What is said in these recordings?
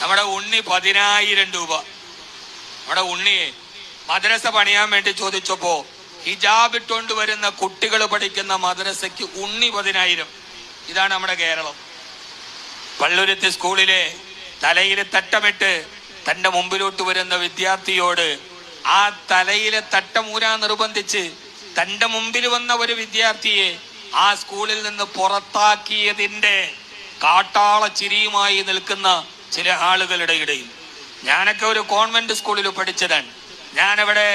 നമ്മുടെ ഉണ്ണി 10,000 രൂപ. നമ്മുടെ ഉണ്ണിയെ മദ്രസ പണിയാൻ വേണ്ടി ചോദിച്ചപ്പോ ഹിജാബ് ഇട്ടുകൊണ്ട് വരുന്ന കുട്ടികൾ പഠിക്കുന്ന മദ്രസയ്ക്ക് ഉണ്ണി 10,000. ഇതാണ് നമ്മുടെ കേരളം. പള്ളുരുത്തി സ്കൂളിലെ തലയിലെ തട്ടമിട്ട് തന്റെ മുമ്പിലോട്ട് വരുന്ന വിദ്യാർത്ഥിയോട് ആ തലയിലെ തട്ടമൂരാ നിർബന്ധിച്ച് തന്റെ മുമ്പിൽ വന്ന ഒരു വിദ്യാർത്ഥിയെ ആ സ്കൂളിൽ നിന്ന് പുറത്താക്കിയതിന്റെ കാട്ടാള ചിരിയുമായി നിൽക്കുന്ന ചില ആളുകളുടെ ഇടയിൽ. ഞാനൊക്കെ ഒരു കോൺവെന്റ് സ്കൂളിൽ പഠിച്ചതാണ്. ഞാനവിടെ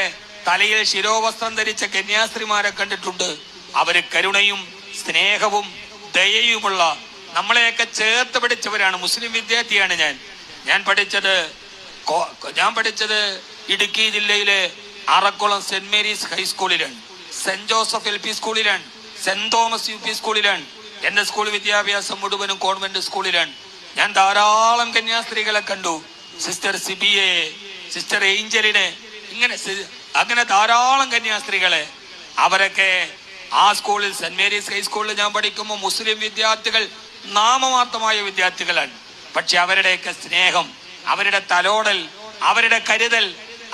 തലയിൽ ശിരോവസ്ത്രം ധരിച്ച കന്യാസ്ത്രീമാരെ കണ്ടിട്ടുണ്ട്. അവര് കരുണയും സ്നേഹവും ദയയുമുള്ള, നമ്മളെയൊക്കെ ചേർത്ത് പഠിച്ചവരാണ്. മുസ്ലിം വിദ്യാർത്ഥിയാണ് ഞാൻ പഠിച്ചത് ഇടുക്കി ജില്ലയിലെ ആറക്കുളം സെന്റ് മേരീസ് ഹൈസ്കൂളിലാണ്, സെന്റ് ജോസഫ് LP സ്കൂളിലാണ്, സെന്റ് തോമസ് UP സ്കൂളിലാണ്. എന്റെ സ്കൂൾ വിദ്യാഭ്യാസം മുഴുവനും കോൺവെന്റ് സ്കൂളിലാണ്. ഞാൻ ധാരാളം കന്യാസ്ത്രീകളെ കണ്ടു. സിസ്റ്റർ സിബിയെ, സിസ്റ്റർ ഏഞ്ചലിനെ, അങ്ങനെ ധാരാളം കന്യാസ്ത്രീകളെ. അവരൊക്കെ ആ സ്കൂളിൽ, സെന്റ് മേരീസ് ഹൈസ്കൂളിൽ ഞാൻ പഠിക്കുമ്പോൾ മുസ്ലിം വിദ്യാർത്ഥികൾ നാമമാത്രമായ വിദ്യാർത്ഥികളാണ്. പക്ഷെ അവരുടെയൊക്കെ സ്നേഹം, അവരുടെ തലോടൽ, അവരുടെ കരുതൽ,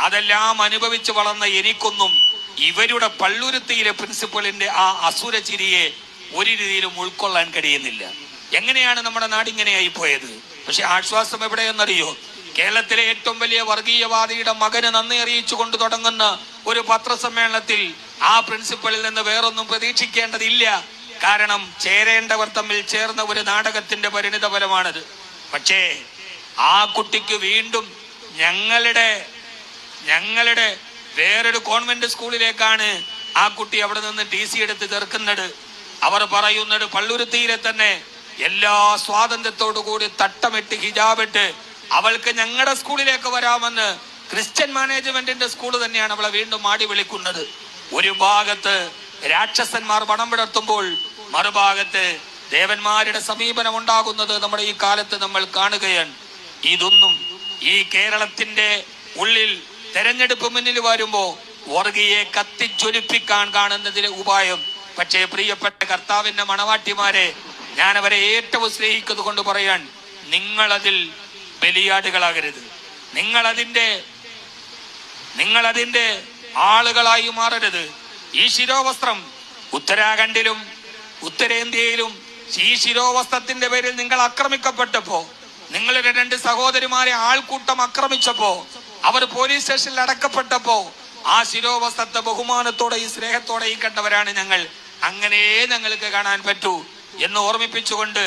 അതെല്ലാം അനുഭവിച്ചു വളർന്ന എനിക്കൊന്നും ഇവരുടെ പള്ളുരുത്തിയിലെ പ്രിൻസിപ്പളിന്റെ ആ അസുര ചിരിയെ ഒരു രീതിയിലും ഉൾക്കൊള്ളാൻ കഴിയുന്നില്ല. എങ്ങനെയാണ് നമ്മുടെ നാടിങ്ങനെയായി പോയത്? പക്ഷെ ആശ്വാസം എവിടെയെന്നറിയോ? കേരളത്തിലെ ഏറ്റവും വലിയ വർഗീയവാദിയുടെ മകന് നന്ദി അറിയിച്ചുകൊണ്ട് തുടങ്ങുന്ന ഒരു പത്രസമ്മേളനത്തിൽ ആ പ്രിൻസിപ്പളിൽ നിന്ന് വേറൊന്നും പ്രതീക്ഷിക്കേണ്ടതില്ല. കാരണം ചേരേണ്ടവർ തമ്മിൽ ചേർന്ന ഒരു നാടകത്തിന്റെ പരിണിത ഫലമാണത്. പക്ഷേ ആ കുട്ടിക്ക് വീണ്ടും ഞങ്ങളുടെ വേറൊരു കോൺവെന്റ് സ്കൂളിലേക്കാണ് ആ കുട്ടി അവിടെ നിന്ന് TC എടുത്ത് തീർക്കുന്നത്. അവർ പറയുന്നത് പള്ളുരുത്തിയിലെ തന്നെ എല്ലാ സ്വാതന്ത്ര്യത്തോടു കൂടി തട്ടമിട്ട് ഹിജാബിട്ട് അവൾക്ക് ഞങ്ങളുടെ സ്കൂളിലേക്ക് വരാമെന്ന് ക്രിസ്ത്യൻ മാനേജ്മെന്റിന്റെ സ്കൂൾ തന്നെയാണ് അവളെ വീണ്ടും മാടി വിളിക്കുന്നത്. ഒരു ഭാഗത്ത് രാക്ഷസന്മാർ പണം പിടർത്തുമ്പോൾ മറുഭാഗത്ത് ദേവന്മാരുടെ സമീപനം ഉണ്ടാകുന്നത് നമ്മുടെ ഈ കാലത്ത് നമ്മൾ കാണുകയാണ്. ഇതൊന്നും ഈ കേരളത്തിന്റെ ഉള്ളിൽ തെരഞ്ഞെടുപ്പ് മുന്നിൽ വരുമ്പോ വർഗീയെ കത്തിച്ചൊലിപ്പിക്കാൻ കാണുന്നതിലെ ഉപായം. പക്ഷേ പ്രിയപ്പെട്ട കർത്താവിന്റെ മണവാട്ടിമാരെ, ഞാൻ അവരെ ഏറ്റവും സ്നേഹിക്കുന്നത് കൊണ്ട് പറയാൻ, നിങ്ങളതിൽ ബലിയാടുകളാകരുത്. നിങ്ങളതിന്റെ ആളുകളായി മാറരുത്. ഈ ശിരോവസ്ത്രം ഉത്തരാഖണ്ഡിലും ഉത്തരേന്ത്യയിലും ഈ ശിരോവസ്ത്രത്തിന്റെ പേരിൽ നിങ്ങൾ ആക്രമിക്കപ്പെട്ടപ്പോ, നിങ്ങളുടെ 2 സഹോദരിമാരെ ആൾക്കൂട്ടം ആക്രമിച്ചപ്പോ, അവർ പോലീസ് സ്റ്റേഷനിൽ അടക്കപ്പെട്ടപ്പോ ആ ശിരോവസ്ത്രത്തെ ബഹുമാനത്തോടെയും സ്നേഹത്തോടെയും കണ്ടവരാണ് ഞങ്ങൾ. അങ്ങനെ ഞങ്ങൾക്ക് കാണാൻ പറ്റൂ എന്ന് ഓർമ്മിപ്പിച്ചുകൊണ്ട്